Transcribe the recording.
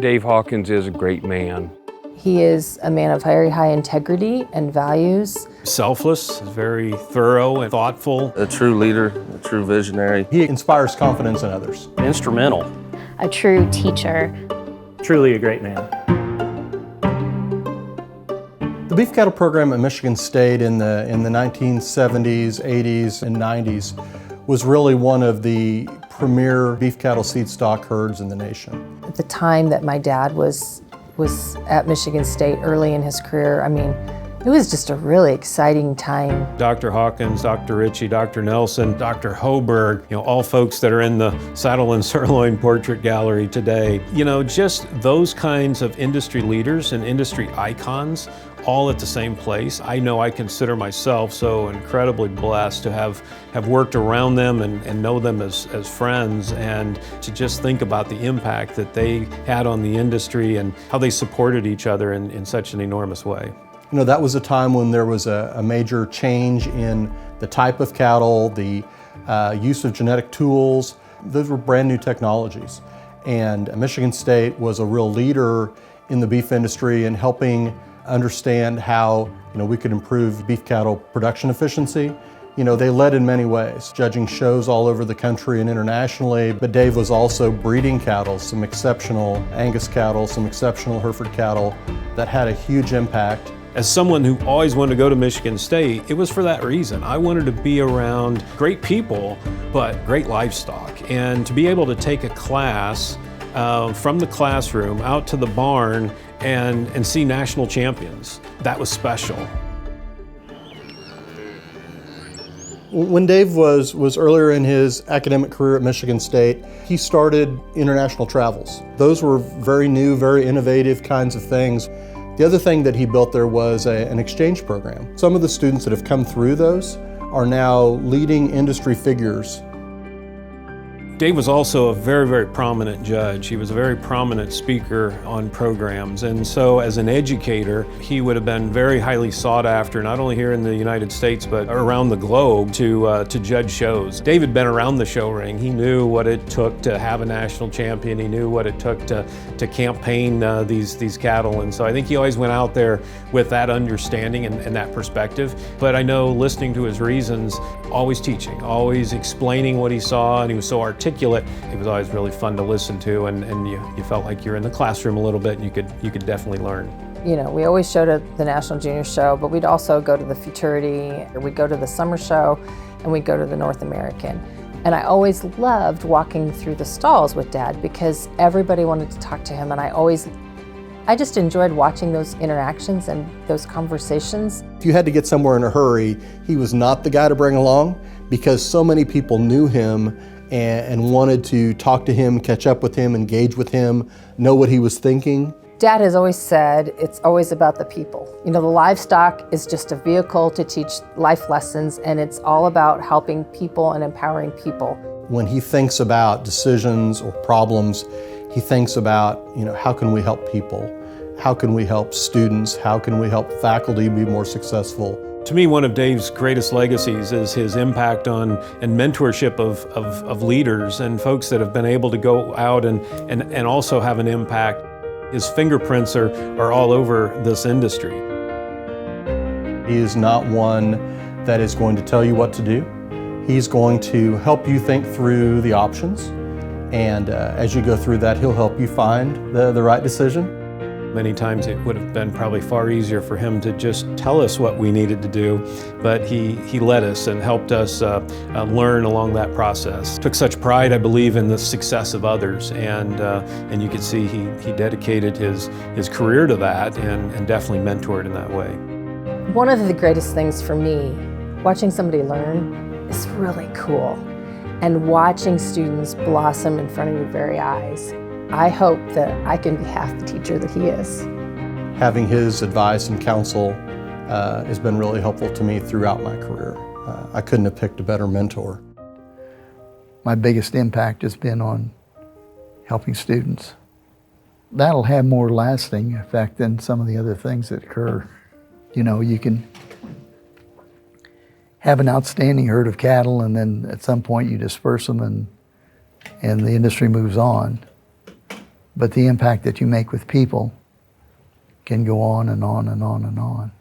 Dave Hawkins is a great man. He is a man of very high integrity and values. Selfless, very thorough and thoughtful. A true leader, a true visionary. He inspires confidence in others. Instrumental. A true teacher. Truly a great man. The beef cattle program at Michigan State in the 1970s, 80s, and 90s was really one of the premier beef cattle seed stock herds in the nation. At the time that my dad was at Michigan State early in his career, I mean, it was just a really exciting time. Dr. Hawkins, Dr. Ritchie, Dr. Nelson, Dr. Hoberg, all folks that are in the Saddle and Sirloin Portrait Gallery today. Just those kinds of industry leaders and industry icons all at the same place. I know I consider myself so incredibly blessed to have worked around them and know them as friends, and to just think about the impact that they had on the industry and how they supported each other in such an enormous way. That was a time when there was a major change in the type of cattle, the use of genetic tools. Those were brand new technologies. And Michigan State was a real leader in the beef industry in helping understand how we could improve beef cattle production efficiency. They led in many ways, judging shows all over the country and internationally, but Dave was also breeding cattle, some exceptional Angus cattle, some exceptional Hereford cattle that had a huge impact. As someone who always wanted to go to Michigan State, it was for that reason. I wanted to be around great people, but great livestock. And to be able to take a class from the classroom out to the barn and see national champions, that was special. When Dave was earlier in his academic career at Michigan State, he started international travels. Those were very new, very innovative kinds of things. The other thing that he built there was an exchange program. Some of the students that have come through those are now leading industry figures. Dave was also a very, very prominent judge. He was a very prominent speaker on programs. And so as an educator, he would have been very highly sought after, not only here in the United States, but around the globe to judge shows. Dave had been around the show ring. He knew what it took to have a national champion. He knew what it took to campaign these cattle. And so I think he always went out there with that understanding and that perspective. But I know, listening to his reasons, always teaching, always explaining what he saw, and he was so articulate. It was always really fun to listen to, and you felt like you're in the classroom a little bit, and you could definitely learn. We always showed at the National Junior Show, but we'd also go to the Futurity, or we'd go to the Summer Show, and we'd go to the North American. And I always loved walking through the stalls with Dad because everybody wanted to talk to him, and I just enjoyed watching those interactions and those conversations. If you had to get somewhere in a hurry, he was not the guy to bring along because so many people knew him and wanted to talk to him, catch up with him, engage with him, know what he was thinking. Dad has always said it's always about the people. The livestock is just a vehicle to teach life lessons, and it's all about helping people and empowering people. When he thinks about decisions or problems, he thinks about, how can we help people? How can we help students? How can we help faculty be more successful? To me, one of Dave's greatest legacies is his impact on and mentorship of leaders and folks that have been able to go out and also have an impact. His fingerprints are all over this industry. He is not one that is going to tell you what to do. He's going to help you think through the options. And as you go through that, he'll help you find the right decision. Many times it would have been probably far easier for him to just tell us what we needed to do, but he led us and helped us learn along that process. Took such pride, I believe, in the success of others, and you could see he dedicated his career to that and definitely mentored in that way. One of the greatest things for me, watching somebody learn, is really cool. And watching students blossom in front of your very eyes. I hope that I can be half the teacher that he is. Having his advice and counsel has been really helpful to me throughout my career. I couldn't have picked a better mentor. My biggest impact has been on helping students. That'll have more lasting effect than some of the other things that occur. You can have an outstanding herd of cattle, and then at some point you disperse them and the industry moves on. But the impact that you make with people can go on and on and on and on.